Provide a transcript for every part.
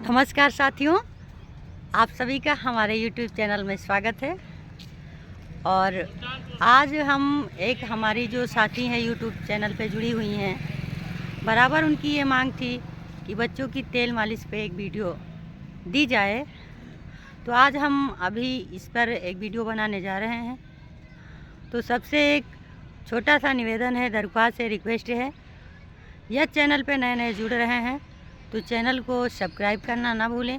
नमस्कार साथियों, आप सभी का हमारे YouTube चैनल में स्वागत है। और आज हम हमारी जो साथी हैं YouTube चैनल पे जुड़ी हुई हैं, बराबर उनकी ये मांग थी कि बच्चों की तेल मालिश पे एक वीडियो दी जाए। तो आज हम अभी इस पर एक वीडियो बनाने जा रहे हैं। तो सबसे एक छोटा सा निवेदन है, दरख्वास्त है, रिक्वेस्ट है, यह चैनल पे नए नए जुड़ रहे हैं तो चैनल को सब्सक्राइब करना ना भूलें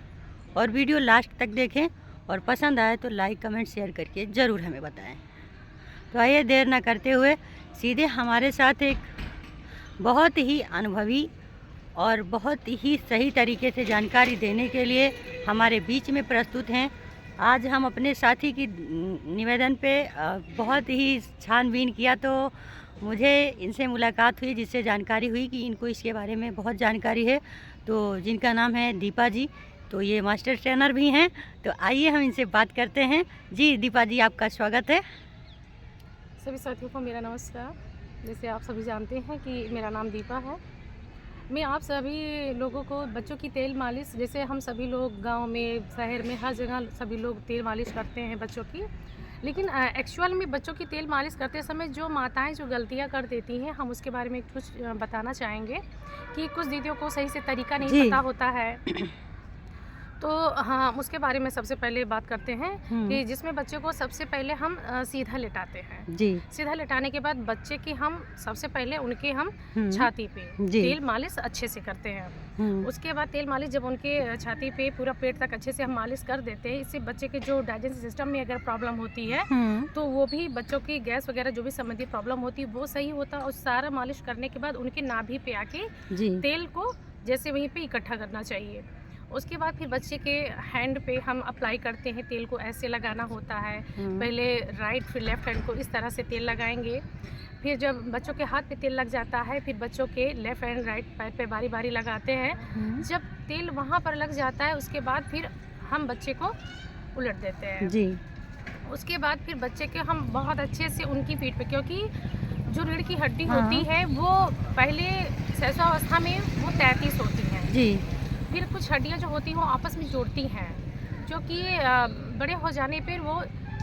और वीडियो लास्ट तक देखें और पसंद आए तो लाइक कमेंट शेयर करके ज़रूर हमें बताएं। तो आइए देर ना करते हुए सीधे हमारे साथ एक बहुत ही अनुभवी और बहुत ही सही तरीके से जानकारी देने के लिए हमारे बीच में प्रस्तुत हैं। आज हम अपने साथी की निवेदन पे बहुत ही छानबीन किया तो मुझे इनसे मुलाकात हुई, जिससे जानकारी हुई कि इनको इसके बारे में बहुत जानकारी है। तो जिनका नाम है दीपा जी, तो ये मास्टर ट्रेनर भी हैं। तो आइए हम इनसे बात करते हैं। जी दीपा जी, आपका स्वागत है। सभी साथियों को मेरा नमस्कार। जैसे आप सभी जानते हैं कि मेरा नाम दीपा है। मैं आप सभी लोगों को बच्चों की तेल मालिश, जैसे हम सभी लोग गांव में, शहर में, हर जगह सभी लोग तेल मालिश करते हैं बच्चों की, लेकिन एक्चुअल में बच्चों की तेल मालिश करते समय जो माताएं जो गलतियां कर देती हैं, हम उसके बारे में कुछ बताना चाहेंगे कि कुछ दीदियों को सही से तरीका नहीं पता होता है। तो हाँ, उसके बारे में सबसे पहले बात करते हैं कि जिसमें बच्चे को सबसे पहले हम सीधा लेटाते हैं। जी। सीधा लेटाने के बाद बच्चे की हम सबसे पहले उनके हम छाती पे तेल मालिश अच्छे से करते हैं। उसके बाद तेल मालिश जब उनके छाती पे पूरा पेट तक अच्छे से हम मालिश कर देते हैं, इससे बच्चे के जो डाइजेस्टिव सिस्टम में अगर प्रॉब्लम होती है तो वो भी, बच्चों की गैस वगैरह जो भी संबंधित प्रॉब्लम होती है वो सही होता है। और सारा मालिश करने के बाद उनके नाभि पे आके तेल को जैसे वहीं पे इकट्ठा करना चाहिए। उसके बाद फिर बच्चे के हैंड पे हम अप्लाई करते हैं। तेल को ऐसे लगाना होता है, पहले राइट फिर लेफ्ट हैंड को इस तरह से तेल लगाएंगे। फिर जब बच्चों के हाथ पे तेल लग जाता है, फिर बच्चों के लेफ्ट हैंड राइट पैर पे बारी बारी लगाते हैं। जब तेल वहाँ पर लग जाता है उसके बाद फिर हम बच्चे को उलट देते हैं। जी। उसके बाद फिर बच्चे के हम बहुत अच्छे से उनकी पीठ पे, क्योंकि जो रीढ़ की हड्डी होती है वो पहले शैशवावस्था में वो 33 होती हैं। जी। फिर कुछ हड्डियां जो होती हैं वो आपस में जोड़ती हैं, जो कि बड़े हो जाने पर वो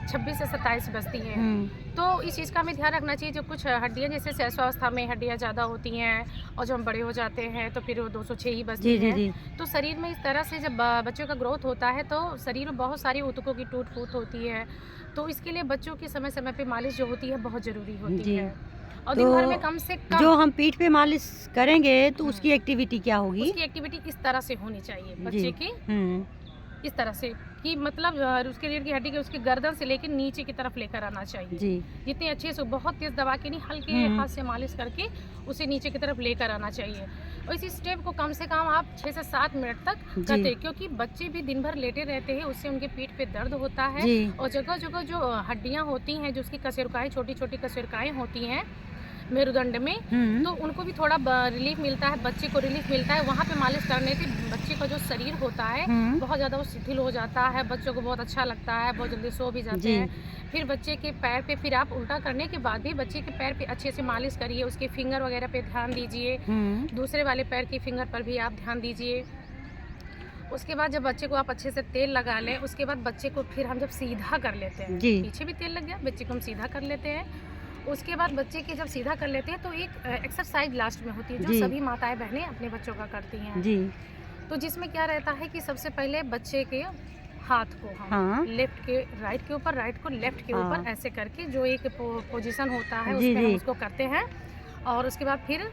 26 से 27 बचती हैं। तो इस चीज़ का हमें ध्यान रखना चाहिए। जो कुछ हड्डियां जैसे शैशवावस्था में हड्डियां ज़्यादा होती हैं और जब हम बड़े हो जाते हैं तो फिर वो 206 ही बचती हैं। तो शरीर में इस तरह से जब बच्चों का ग्रोथ होता है तो शरीर में बहुत सारी ऊतकों की टूट फूट होती है। तो इसके लिए बच्चों की समय समय पर मालिश जो होती है बहुत ज़रूरी होती है। और दिन भर में कम से कम जो हम पीठ पे मालिश करेंगे तो उसकी एक्टिविटी क्या होगी? उसकी एक्टिविटी इस तरह से होनी चाहिए बच्चे की, इस तरह से कि मतलब उसके रीढ़ की हड्डी के उसके गर्दन से लेकर नीचे की तरफ लेकर आना चाहिए। जी। जितने अच्छे से, बहुत तेज दबा के नहीं, हल्के हाथ से मालिश करके उसे नीचे की तरफ लेकर आना चाहिए। और इस स्टेप को कम से कम आप 6 से 7 मिनट तक करते हैं, क्योंकि बच्चे भी दिन भर लेटे रहते हैं, उससे उनके पीठ पे दर्द होता है। और जगह जगह जो हड्डियाँ होती हैं, जो उसकी कशेरुकाएं, छोटी छोटी कशेरुकाएं होती हैं मेरुदंड में, तो उनको भी थोड़ा रिलीफ मिलता है, बच्चे को रिलीफ मिलता है। वहाँ पे मालिश करने से बच्चे का जो शरीर होता है बहुत ज़्यादा वो शिथिल हो जाता है, बच्चों को बहुत अच्छा लगता है, बहुत जल्दी सो भी जाते हैं। फिर बच्चे के पैर पे, फिर आप उल्टा करने के बाद भी बच्चे के पैर पे अच्छे से मालिश करिए, उसके फिंगर वगैरह पे ध्यान दीजिए, दूसरे वाले पैर के फिंगर पर भी आप ध्यान दीजिए। उसके बाद जब बच्चे को आप अच्छे से तेल लगा लें, उसके बाद बच्चे को फिर हम जब सीधा कर लेते हैं, पीछे भी तेल लग गया, बच्चे को हम सीधा कर लेते हैं। उसके बाद बच्चे के जब सीधा कर लेते हैं तो एक एक्सरसाइज लास्ट में होती है जो सभी माताएं बहनें अपने बच्चों का करती हैं। जी। तो जिसमें क्या रहता है कि सबसे पहले बच्चे के हाथ को हम लेफ्ट के राइट के ऊपर, राइट को लेफ्ट के ऊपर ऐसे करके जो एक पोजीशन होता है उसमें हम उसको करते हैं। और उसके बाद फिर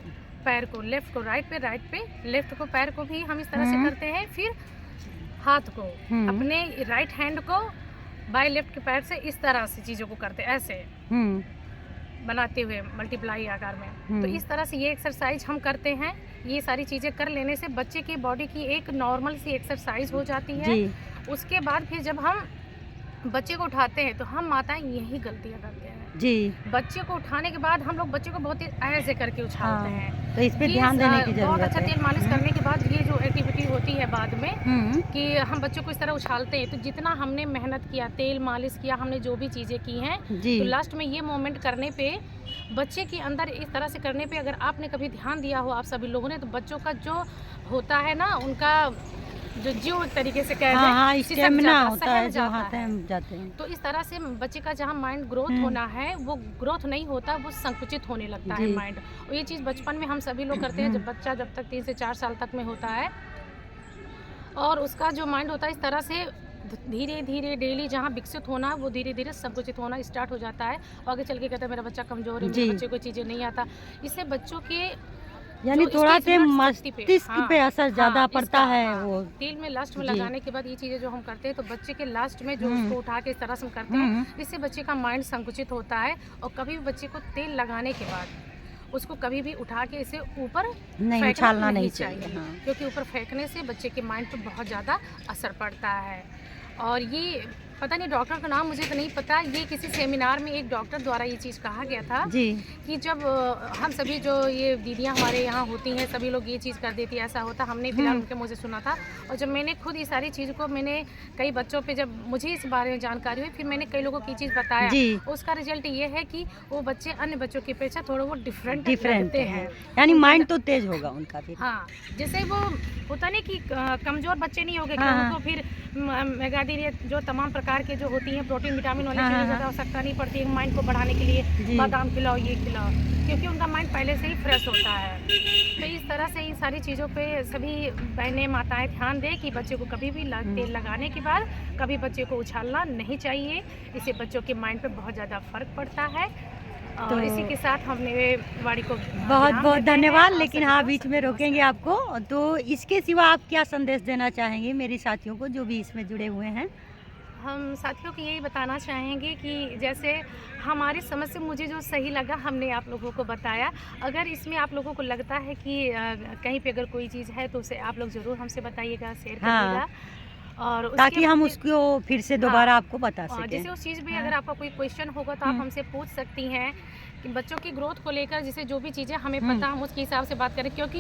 पैर को लेफ्ट को राइट पे, राइट पे लेफ्ट को, पैर को भी हम इस तरह से करते हैं। फिर हाथ को, अपने राइट हैंड को बाय लेफ्ट के पैर से इस तरह से चीज़ों को करते हैं, ऐसे बनाते हुए मल्टीप्लाई आकार में। तो इस तरह से ये एक्सरसाइज हम करते हैं। ये सारी चीज़ें कर लेने से बच्चे की बॉडी की एक नॉर्मल सी एक्सरसाइज हो जाती है। उसके बाद फिर जब हम बच्चे को उठाते हैं तो हम माताएं यही गलतियां करते हैं। जी। बच्चे को उठाने के बाद हम लोग बच्चे को बहुत ही ऐसे करके उछालते हैं। तो इस पे ध्यान देने की जरूरत है। बहुत अच्छा तेल मालिश करने के बाद ये जो एक्टिविटी होती है बाद में कि हम बच्चों को इस तरह उछालते हैं, तो जितना हमने मेहनत किया, तेल मालिश किया, हमने जो भी चीज़ें की हैं, तो लास्ट में ये मोमेंट करने पे बच्चे के अंदर इस तरह से करने पे अगर आपने कभी ध्यान दिया हो आप सभी लोगों ने, तो बच्चों का जो होता है ना, उनका जो जीव एक तरीके से कह हाँ, दें, स्टेमिना होता है जो जाता हाँ हम जाते हैं। तो इस तरह से बच्चे का जहाँ माइंड ग्रोथ होना है वो ग्रोथ नहीं होता, वो संकुचित होने लगता है माइंड। और ये चीज़ बचपन में हम सभी लोग करते हैं, जब बच्चा जब तक 3 से 4 साल तक में होता है और उसका जो माइंड होता है इस तरह से धीरे धीरे डेली जहाँ विकसित होना वो धीरे धीरे संकुचित होना स्टार्ट हो जाता है। और आगे चल के कहता है मेरा बच्चा कमज़ोर है, मेरे बच्चे को चीज़ें नहीं आता। इससे बच्चों के यानी थोड़ा से मस्तिष्क पे असर ज़्यादा पड़ता है। वो तेल में लास्ट में लगाने के बाद ये चीज़ें जो हम करते हैं तो बच्चे के लास्ट में जो उसको उठा के इस तरह से हम करते हैं, इससे बच्चे का माइंड संकुचित होता है। और कभी भी बच्चे को तेल लगाने के बाद उसको कभी भी उठा के इसे ऊपर नहीं उछालना नहीं चाहिए। क्योंकि ऊपर फेंकने से बच्चे के माइंड पर बहुत ज़्यादा असर पड़ता है। और ये पता नहीं डॉक्टर का नाम मुझे तो नहीं पता, ये किसी सेमिनार में एक डॉक्टर द्वारा ये चीज़ कहा गया था जी कि जब हम सभी जो ये दीदियां हमारे यहाँ होती हैं सभी लोग ये चीज़ कर देती है, ऐसा होता, हमने फिलहाल उनके मुँह से सुना था। और जब मैंने खुद ये सारी चीज़ को मैंने कई बच्चों पे जब मुझे इस बारे में जानकारी हुई, फिर मैंने कई लोगों की चीज़ बताया, उसका रिजल्ट ये है कि वो बच्चे अन्य बच्चों की अपेक्षा थोड़ा वो डिफरेंट लगते हैं। यानी माइंड तो तेज होगा उनका फिर। हाँ, जैसे वो होता नहीं कि कमज़ोर बच्चे नहीं हो गए, उनको फिर मेगाडीरिया जो तमाम प्रकार के जो होती हैं प्रोटीन विटामिन वाली चीज़ें ज़्यादा आवश्यकता नहीं पड़ती है माइंड को बढ़ाने के लिए, बादाम खिलाओ ये खिलाओ, क्योंकि उनका माइंड पहले से ही फ्रेश होता है। तो इस तरह से इन सारी चीज़ों पे सभी बहनें माताएं ध्यान दें कि बच्चे को कभी भी तेल लगाने के बाद कभी बच्चे को उछालना नहीं चाहिए, इससे बच्चों के माइंड पर बहुत ज़्यादा फ़र्क पड़ता है। तो इसी के साथ हमने वाड़ी को बहुत बहुत धन्यवाद। लेकिन हाँ, बीच में रोकेंगे आपको। तो इसके सिवा आप क्या संदेश देना चाहेंगे मेरी साथियों को जो भी इसमें जुड़े हुए हैं? हम साथियों को यही बताना चाहेंगे कि जैसे हमारी समझ से मुझे जो सही लगा हमने आप लोगों को बताया। अगर इसमें आप लोगों को लगता है कि कहीं पे अगर कोई चीज़ है तो उसे आप लोग ज़रूर हमसे बताइएगा, शेयर करिएगा। और ताकि हम उसको फिर से दोबारा आपको बता सकें। जैसे उस चीज़ में अगर आपका कोई क्वेश्चन होगा तो आप हमसे पूछ सकती हैं कि बच्चों की ग्रोथ को लेकर जैसे जो भी चीज़ें हमें पता हम उसके हिसाब से बात करें, क्योंकि